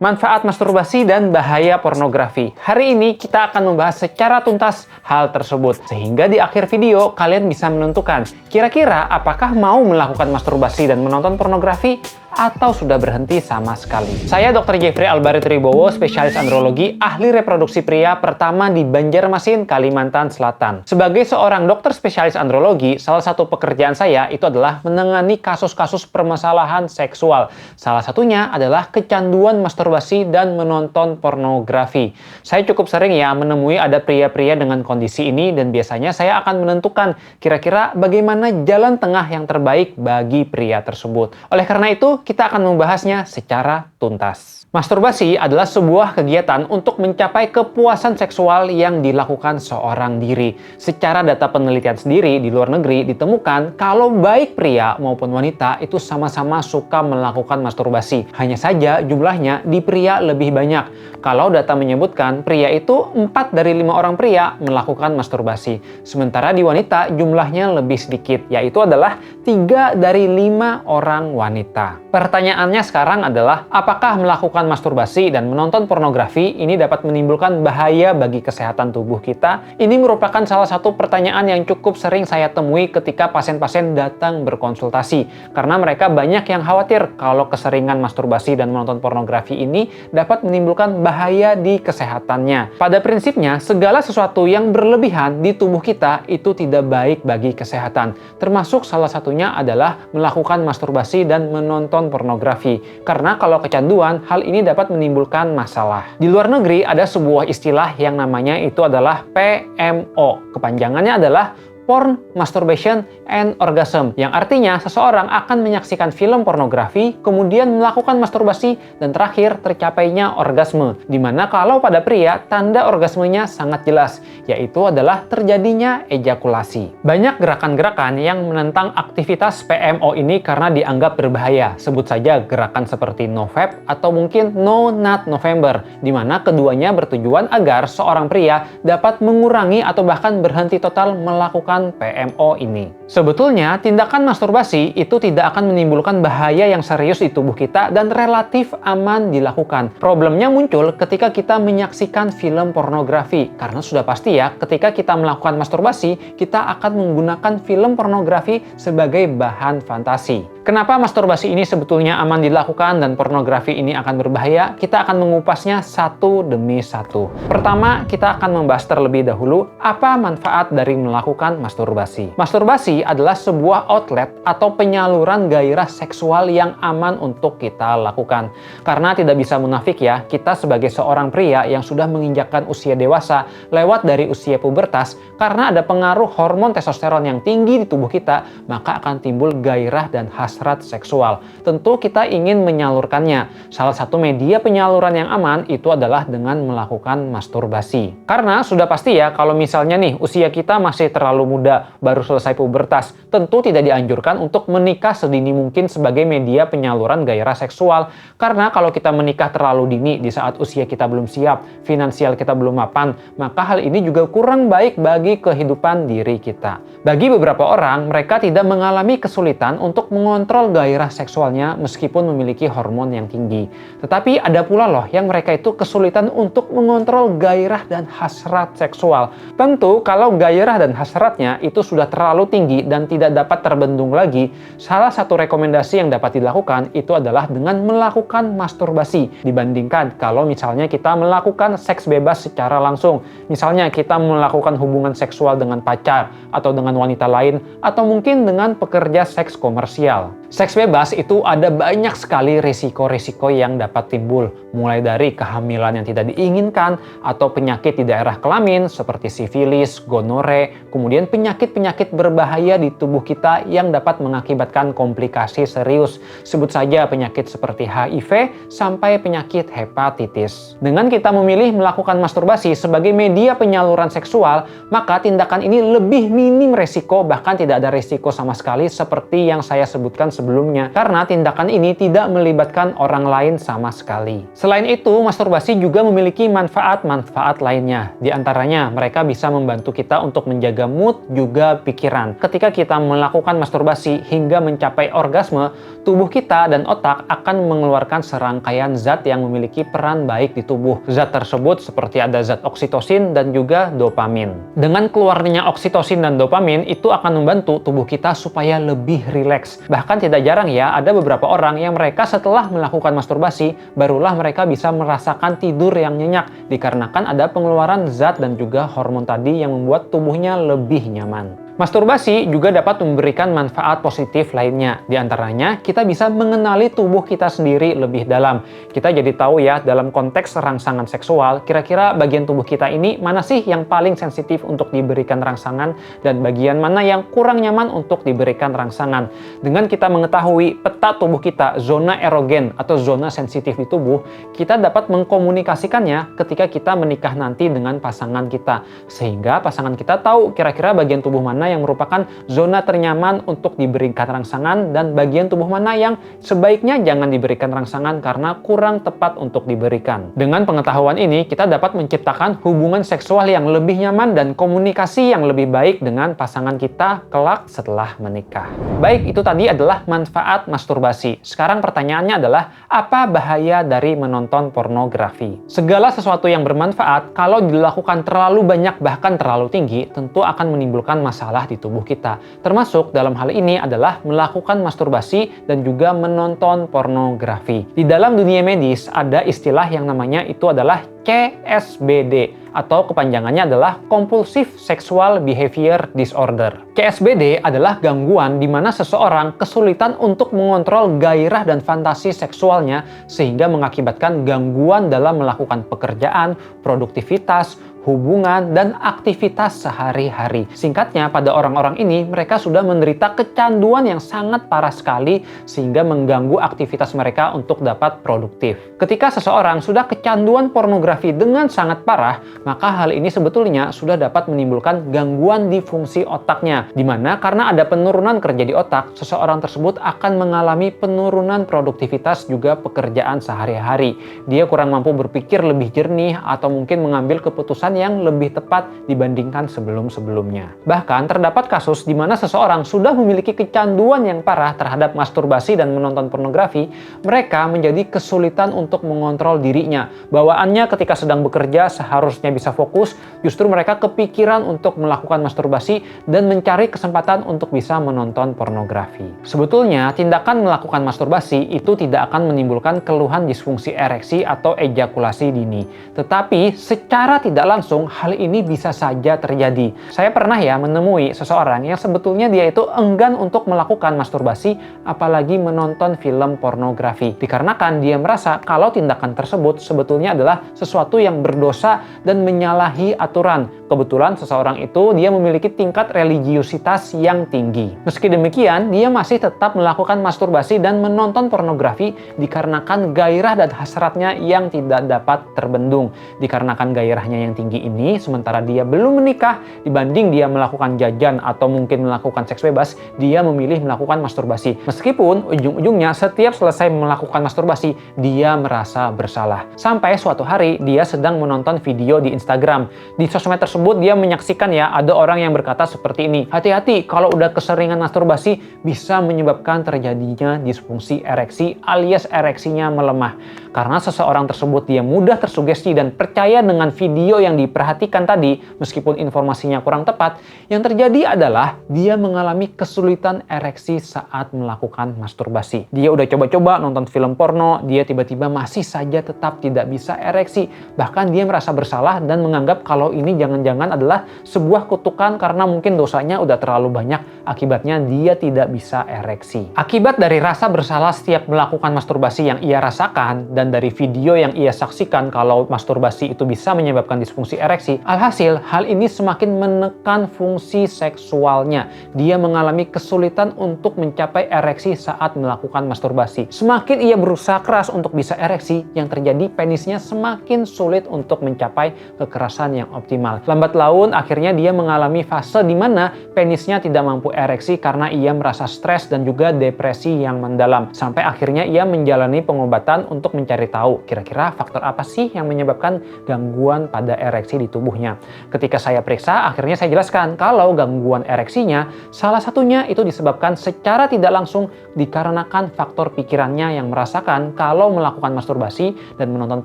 Manfaat masturbasi dan bahaya pornografi. Hari ini kita akan membahas secara tuntas hal tersebut. Sehingga di akhir video kalian bisa menentukan kira-kira apakah mau melakukan masturbasi dan menonton pornografi atau sudah berhenti sama sekali. Saya Dr. Jeffrey Albarit Ribowo, spesialis andrologi, ahli reproduksi pria pertama di Banjarmasin, Kalimantan Selatan. Sebagai seorang dokter spesialis andrologi, salah satu pekerjaan saya itu adalah menangani kasus-kasus permasalahan seksual. Salah satunya adalah kecanduan masturbasi dan menonton pornografi. Saya cukup sering ya menemui ada pria-pria dengan kondisi ini dan biasanya saya akan menentukan kira-kira bagaimana jalan tengah yang terbaik bagi pria tersebut. Oleh karena itu, kita akan membahasnya secara tuntas. Masturbasi adalah sebuah kegiatan untuk mencapai kepuasan seksual yang dilakukan seorang diri. Secara data penelitian sendiri di luar negeri ditemukan kalau baik pria maupun wanita itu sama-sama suka melakukan masturbasi. Hanya saja jumlahnya di pria lebih banyak. Kalau data menyebutkan pria itu 4 dari 5 orang pria melakukan masturbasi. Sementara di wanita jumlahnya lebih sedikit, yaitu adalah 3 dari 5 orang wanita. Pertanyaannya sekarang adalah apakah melakukan masturbasi dan menonton pornografi ini dapat menimbulkan bahaya bagi kesehatan tubuh kita? Ini merupakan salah satu pertanyaan yang cukup sering saya temui ketika pasien-pasien datang berkonsultasi. Karena mereka banyak yang khawatir kalau keseringan masturbasi dan menonton pornografi ini dapat menimbulkan bahaya di kesehatannya. Pada prinsipnya, segala sesuatu yang berlebihan di tubuh kita itu tidak baik bagi kesehatan. Termasuk salah satunya adalah melakukan masturbasi dan menonton pornografi. Karena kalau kecanduan, hal ini dapat menimbulkan masalah. Di luar negeri ada sebuah istilah yang namanya itu adalah PMO. Kepanjangannya adalah Porn, Masturbation, and Orgasm, yang artinya seseorang akan menyaksikan film pornografi, kemudian melakukan masturbasi, dan terakhir tercapainya orgasme. Dimana kalau pada pria, tanda orgasmenya sangat jelas, yaitu adalah terjadinya ejakulasi. Banyak gerakan-gerakan yang menentang aktivitas PMO ini karena dianggap berbahaya. Sebut saja gerakan seperti NoFap atau mungkin No Nut November, dimana keduanya bertujuan agar seorang pria dapat mengurangi atau bahkan berhenti total melakukan PMO ini. Sebetulnya, tindakan masturbasi itu tidak akan menimbulkan bahaya yang serius di tubuh kita dan relatif aman dilakukan. Problemnya muncul ketika kita menyaksikan film pornografi. Karena sudah pasti ya, ketika kita melakukan masturbasi, kita akan menggunakan film pornografi sebagai bahan fantasi. Kenapa masturbasi ini sebetulnya aman dilakukan dan pornografi ini akan berbahaya? Kita akan mengupasnya satu demi satu. Pertama, kita akan membahas terlebih dahulu apa manfaat dari melakukan masturbasi. Masturbasi adalah sebuah outlet atau penyaluran gairah seksual yang aman untuk kita lakukan. Karena tidak bisa munafik ya, kita sebagai seorang pria yang sudah menginjakkan usia dewasa lewat dari usia pubertas, karena ada pengaruh hormon testosteron yang tinggi di tubuh kita, maka akan timbul gairah dan hasrat seksual. Tentu kita ingin menyalurkannya. Salah satu media penyaluran yang aman itu adalah dengan melakukan masturbasi. Karena sudah pasti ya, kalau misalnya nih usia kita masih terlalu muda, baru selesai pubertas, tentu tidak dianjurkan untuk menikah sedini mungkin sebagai media penyaluran gairah seksual. Karena kalau kita menikah terlalu dini di saat usia kita belum siap, finansial kita belum mapan, maka hal ini juga kurang baik bagi kehidupan diri kita. Bagi beberapa orang, mereka tidak mengalami kesulitan untuk mengontrol gairah seksualnya meskipun memiliki hormon yang tinggi. Tetapi ada pula loh yang mereka itu kesulitan untuk mengontrol gairah dan hasrat seksual. Tentu kalau gairah dan hasratnya itu sudah terlalu tinggi dan tidak dapat terbendung lagi, salah satu rekomendasi yang dapat dilakukan itu adalah dengan melakukan masturbasi dibandingkan kalau misalnya kita melakukan seks bebas secara langsung. Misalnya kita melakukan hubungan seksual dengan pacar atau dengan wanita lain atau mungkin dengan pekerja seks komersial. Seks bebas itu ada banyak sekali risiko-risiko yang dapat timbul, mulai dari kehamilan yang tidak diinginkan atau penyakit di daerah kelamin seperti sifilis, gonore, kemudian penyakit-penyakit berbahaya di tubuh kita yang dapat mengakibatkan komplikasi serius. Sebut saja penyakit seperti HIV sampai penyakit hepatitis. Dengan kita memilih melakukan masturbasi sebagai media penyaluran seksual, maka tindakan ini lebih minim resiko, bahkan tidak ada resiko sama sekali seperti yang saya sebutkan sebelum-sebelumnya karena tindakan ini tidak melibatkan orang lain sama sekali. Selain itu, masturbasi juga memiliki manfaat-manfaat lainnya. Di antaranya, mereka bisa membantu kita untuk menjaga mood juga pikiran. Ketika kita melakukan masturbasi hingga mencapai orgasme, tubuh kita dan otak akan mengeluarkan serangkaian zat yang memiliki peran baik di tubuh. Zat tersebut seperti ada zat oksitosin dan juga dopamin. Dengan keluarnya oksitosin dan dopamin, itu akan membantu tubuh kita supaya lebih rileks. Bahkan tidak jarang ya, ada beberapa orang yang mereka setelah melakukan masturbasi, barulah mereka bisa merasakan tidur yang nyenyak, dikarenakan ada pengeluaran zat dan juga hormon tadi yang membuat tubuhnya lebih nyaman. Masturbasi juga dapat memberikan manfaat positif lainnya. Di antaranya, kita bisa mengenali tubuh kita sendiri lebih dalam. Kita jadi tahu ya, dalam konteks rangsangan seksual, kira-kira bagian tubuh kita ini mana sih yang paling sensitif untuk diberikan rangsangan dan bagian mana yang kurang nyaman untuk diberikan rangsangan. Dengan kita mengetahui peta tubuh kita, zona erogen atau zona sensitif di tubuh, kita dapat mengkomunikasikannya ketika kita menikah nanti dengan pasangan kita. Sehingga pasangan kita tahu kira-kira bagian tubuh mana yang merupakan zona ternyaman untuk diberikan rangsangan dan bagian tubuh mana yang sebaiknya jangan diberikan rangsangan karena kurang tepat untuk diberikan. Dengan pengetahuan ini, kita dapat menciptakan hubungan seksual yang lebih nyaman dan komunikasi yang lebih baik dengan pasangan kita kelak setelah menikah. Baik, itu tadi adalah manfaat masturbasi. Sekarang pertanyaannya adalah, apa bahaya dari menonton pornografi? Segala sesuatu yang bermanfaat, kalau dilakukan terlalu banyak bahkan terlalu tinggi, tentu akan menimbulkan masalah di tubuh kita. Termasuk dalam hal ini adalah melakukan masturbasi dan juga menonton pornografi. Di dalam dunia medis ada istilah yang namanya itu adalah CSBD atau kepanjangannya adalah Compulsive Sexual Behavior Disorder. CSBD adalah gangguan di mana seseorang kesulitan untuk mengontrol gairah dan fantasi seksualnya sehingga mengakibatkan gangguan dalam melakukan pekerjaan, produktivitas, hubungan, dan aktivitas sehari-hari. Singkatnya, pada orang-orang ini, mereka sudah menderita kecanduan yang sangat parah sekali sehingga mengganggu aktivitas mereka untuk dapat produktif. Ketika seseorang sudah kecanduan pornografi dengan sangat parah, maka hal ini sebetulnya sudah dapat menimbulkan gangguan di fungsi otaknya, di mana karena ada penurunan kerja di otak, seseorang tersebut akan mengalami penurunan produktivitas juga pekerjaan sehari-hari. Dia kurang mampu berpikir lebih jernih atau mungkin mengambil keputusan yang lebih tepat dibandingkan sebelum-sebelumnya. Bahkan terdapat kasus di mana seseorang sudah memiliki kecanduan yang parah terhadap masturbasi dan menonton pornografi, mereka menjadi kesulitan untuk mengontrol dirinya. Bawaannya ketika sedang bekerja seharusnya bisa fokus, justru mereka kepikiran untuk melakukan masturbasi dan mencari kesempatan untuk bisa menonton pornografi. Sebetulnya, tindakan melakukan masturbasi itu tidak akan menimbulkan keluhan disfungsi ereksi atau ejakulasi dini. Tetapi secara tidak langsung hal ini bisa saja terjadi. Saya pernah ya menemui seseorang yang sebetulnya dia itu enggan untuk melakukan masturbasi apalagi menonton film pornografi. Dikarenakan dia merasa kalau tindakan tersebut sebetulnya adalah sesuatu yang berdosa dan menyalahi aturan. Kebetulan seseorang itu dia memiliki tingkat religiusitas yang tinggi. Meski demikian, dia masih tetap melakukan masturbasi dan menonton pornografi dikarenakan gairah dan hasratnya yang tidak dapat terbendung. Dikarenakan gairahnya yang tinggi ini, sementara dia belum menikah, dibanding dia melakukan jajan atau mungkin melakukan seks bebas, dia memilih melakukan masturbasi. Meskipun ujung-ujungnya setiap selesai melakukan masturbasi, dia merasa bersalah. Sampai suatu hari dia sedang menonton video di Instagram. Di sosmed tersebut dia menyaksikan ya ada orang yang berkata seperti ini, hati-hati kalau udah keseringan masturbasi bisa menyebabkan terjadinya disfungsi ereksi alias ereksinya melemah. Karena seseorang tersebut dia mudah tersugesti dan percaya dengan video yang diperhatikan tadi, meskipun informasinya kurang tepat, yang terjadi adalah dia mengalami kesulitan ereksi saat melakukan masturbasi. Dia udah coba-coba nonton film porno, dia tiba-tiba masih saja tetap tidak bisa ereksi. Bahkan dia merasa bersalah dan menganggap kalau ini jangan-jangan adalah sebuah kutukan karena mungkin dosanya udah terlalu banyak, akibatnya dia tidak bisa ereksi. Akibat dari rasa bersalah setiap melakukan masturbasi yang ia rasakan dan dari video yang ia saksikan kalau masturbasi itu bisa menyebabkan disfungsi fungsi ereksi. Alhasil, hal ini semakin menekan fungsi seksualnya. Dia mengalami kesulitan untuk mencapai ereksi saat melakukan masturbasi. Semakin ia berusaha keras untuk bisa ereksi, yang terjadi penisnya semakin sulit untuk mencapai kekerasan yang optimal. Lambat laun, akhirnya dia mengalami fase di mana penisnya tidak mampu ereksi karena ia merasa stres dan juga depresi yang mendalam. Sampai akhirnya ia menjalani pengobatan untuk mencari tahu kira-kira faktor apa sih yang menyebabkan gangguan pada ereksi di tubuhnya. Ketika saya periksa, akhirnya saya jelaskan kalau gangguan ereksinya salah satunya itu disebabkan secara tidak langsung dikarenakan faktor pikirannya yang merasakan kalau melakukan masturbasi dan menonton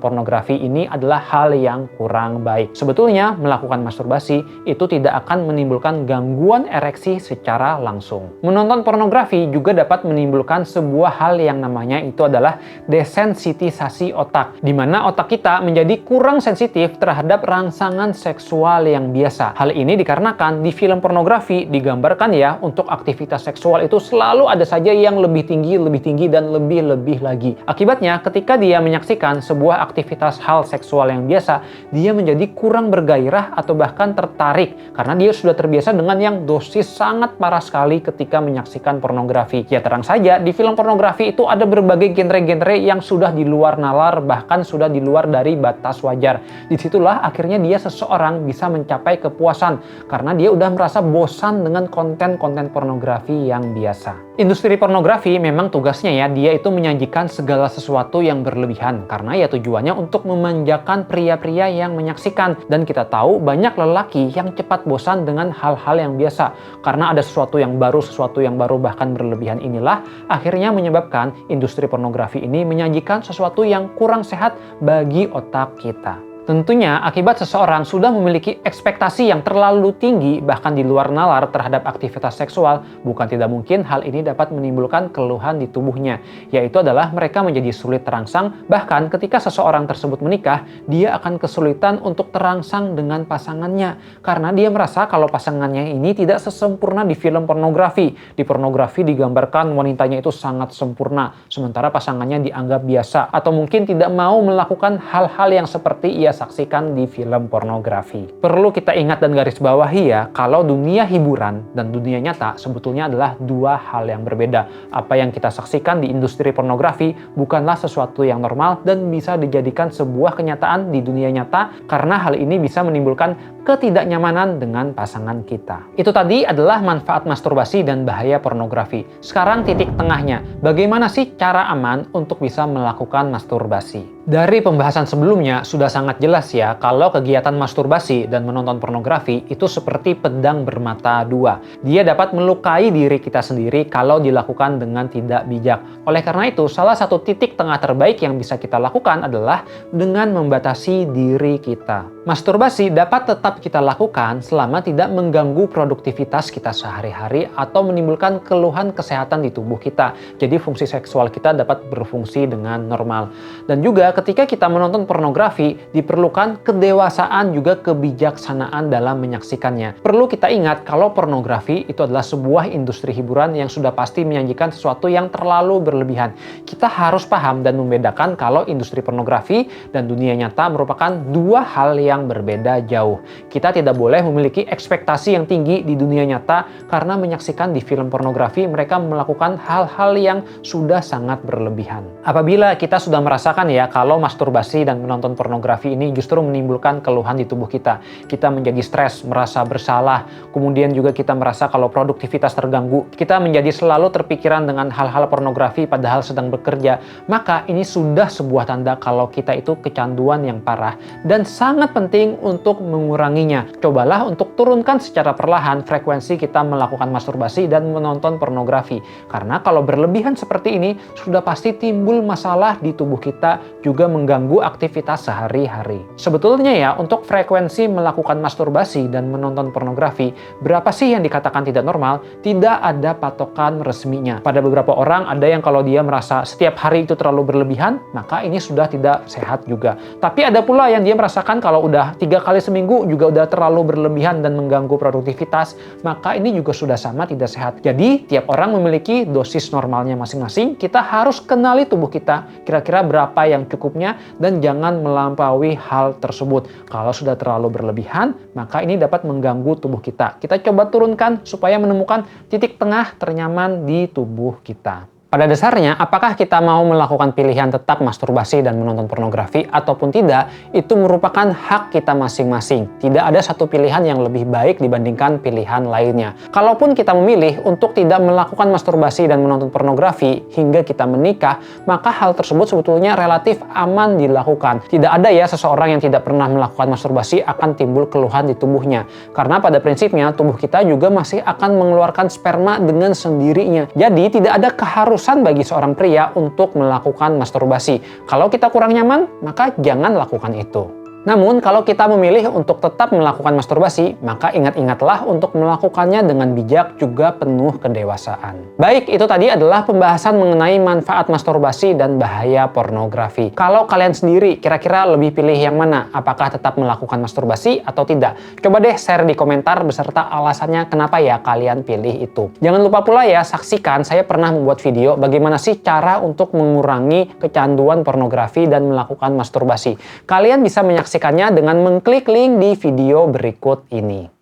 pornografi ini adalah hal yang kurang baik. Sebetulnya melakukan masturbasi itu tidak akan menimbulkan gangguan ereksi secara langsung. Menonton pornografi juga dapat menimbulkan sebuah hal yang namanya itu adalah desensitisasi otak, di mana otak kita menjadi kurang sensitif terhadap rangsangan seksual yang biasa. Hal ini dikarenakan di film pornografi digambarkan ya, untuk aktivitas seksual itu selalu ada saja yang lebih tinggi, dan lebih lagi. Akibatnya, ketika dia menyaksikan sebuah aktivitas hal seksual yang biasa, dia menjadi kurang bergairah atau bahkan tertarik, karena dia sudah terbiasa dengan yang dosis sangat parah sekali ketika menyaksikan pornografi. Ya terang saja, di film pornografi itu ada berbagai genre-genre yang sudah di luar nalar, bahkan sudah di luar dari batas wajar. Disitulah akhirnya seseorang bisa mencapai kepuasan, karena dia udah merasa bosan dengan konten-konten pornografi yang biasa. Industri pornografi memang tugasnya ya, dia itu menyajikan segala sesuatu yang berlebihan, karena ya tujuannya untuk memanjakan pria-pria yang menyaksikan. Dan kita tahu banyak lelaki yang cepat bosan dengan hal-hal yang biasa, karena ada sesuatu yang baru, bahkan berlebihan inilah akhirnya menyebabkan industri pornografi ini menyajikan sesuatu yang kurang sehat bagi otak kita. Tentunya akibat seseorang sudah memiliki ekspektasi yang terlalu tinggi bahkan di luar nalar terhadap aktivitas seksual, bukan tidak mungkin hal ini dapat menimbulkan keluhan di tubuhnya, yaitu adalah mereka menjadi sulit terangsang. Bahkan ketika seseorang tersebut menikah, dia akan kesulitan untuk terangsang dengan pasangannya karena dia merasa kalau pasangannya ini tidak sesempurna di film pornografi. Di pornografi digambarkan wanitanya itu sangat sempurna, sementara pasangannya dianggap biasa atau mungkin tidak mau melakukan hal-hal yang seperti ia saksikan di film pornografi. Perlu kita ingat dan garis bawahi ya, kalau dunia hiburan dan dunia nyata sebetulnya adalah dua hal yang berbeda. Apa yang kita saksikan di industri pornografi bukanlah sesuatu yang normal dan bisa dijadikan sebuah kenyataan di dunia nyata, karena hal ini bisa menimbulkan ketidaknyamanan dengan pasangan kita. Itu tadi adalah manfaat masturbasi dan bahaya pornografi. Sekarang titik tengahnya, bagaimana sih cara aman untuk bisa melakukan masturbasi? Dari pembahasan sebelumnya sudah sangat jelas ya kalau kegiatan masturbasi dan menonton pornografi itu seperti pedang bermata dua. Dia dapat melukai diri kita sendiri kalau dilakukan dengan tidak bijak. Oleh karena itu, salah satu titik tengah terbaik yang bisa kita lakukan adalah dengan membatasi diri kita. Masturbasi dapat tetap kita lakukan selama tidak mengganggu produktivitas kita sehari-hari atau menimbulkan keluhan kesehatan di tubuh kita. Jadi fungsi seksual kita dapat berfungsi dengan normal. Dan juga ketika kita menonton pornografi, diperlukan kedewasaan juga kebijaksanaan dalam menyaksikannya. Perlu kita ingat kalau pornografi itu adalah sebuah industri hiburan yang sudah pasti menyajikan sesuatu yang terlalu berlebihan. Kita harus paham dan membedakan kalau industri pornografi dan dunia nyata merupakan dua hal yang berbeda jauh. Kita tidak boleh memiliki ekspektasi yang tinggi di dunia nyata karena menyaksikan di film pornografi mereka melakukan hal-hal yang sudah sangat berlebihan. Apabila kita sudah merasakan ya kalau masturbasi dan menonton pornografi ini justru menimbulkan keluhan di tubuh kita. Kita menjadi stres, merasa bersalah, kemudian juga kita merasa kalau produktivitas terganggu. Kita menjadi selalu terpikiran dengan hal-hal pornografi padahal sedang bekerja. Maka ini sudah sebuah tanda kalau kita itu kecanduan yang parah dan sangat penting untuk menguranginya. Cobalah untuk turunkan secara perlahan frekuensi kita melakukan masturbasi dan menonton pornografi. Karena kalau berlebihan seperti ini sudah pasti timbul masalah di tubuh kita, juga mengganggu aktivitas sehari-hari. Sebetulnya ya, untuk frekuensi melakukan masturbasi dan menonton pornografi, berapa sih yang dikatakan tidak normal? Tidak ada patokan resminya. Pada beberapa orang ada yang kalau dia merasa setiap hari itu terlalu berlebihan, maka ini sudah tidak sehat juga. Tapi ada pula yang dia merasakan kalau udah 3 kali seminggu juga udah terlalu berlebihan dan mengganggu produktivitas, maka ini juga sudah sama tidak sehat. Jadi tiap orang memiliki dosis normalnya masing-masing. Kita harus kenali tubuh kita, kira-kira berapa yang cukup secukupnya dan jangan melampaui hal tersebut. Kalau sudah terlalu berlebihan, maka ini dapat mengganggu tubuh kita. Kita coba turunkan supaya menemukan titik tengah ternyaman di tubuh kita. Pada dasarnya, apakah kita mau melakukan pilihan tetap masturbasi dan menonton pornografi ataupun tidak, itu merupakan hak kita masing-masing. Tidak ada satu pilihan yang lebih baik dibandingkan pilihan lainnya. Kalaupun kita memilih untuk tidak melakukan masturbasi dan menonton pornografi hingga kita menikah, maka hal tersebut sebetulnya relatif aman dilakukan. Tidak ada ya seseorang yang tidak pernah melakukan masturbasi akan timbul keluhan di tubuhnya. Karena pada prinsipnya, tubuh kita juga masih akan mengeluarkan sperma dengan sendirinya. Jadi, tidak ada keharusan bagi seorang pria untuk melakukan masturbasi. Kalau kita kurang nyaman, maka jangan lakukan itu. Namun, kalau kita memilih untuk tetap melakukan masturbasi, maka ingat-ingatlah untuk melakukannya dengan bijak juga penuh kedewasaan. Baik, itu tadi adalah pembahasan mengenai manfaat masturbasi dan bahaya pornografi. Kalau kalian sendiri, kira-kira lebih pilih yang mana? Apakah tetap melakukan masturbasi atau tidak? Coba deh share di komentar beserta alasannya kenapa ya kalian pilih itu. Jangan lupa pula ya, saksikan saya pernah membuat video bagaimana sih cara untuk mengurangi kecanduan pornografi dan melakukan masturbasi. Kalian bisa menyaksikan dengan mengklik link di video berikut ini.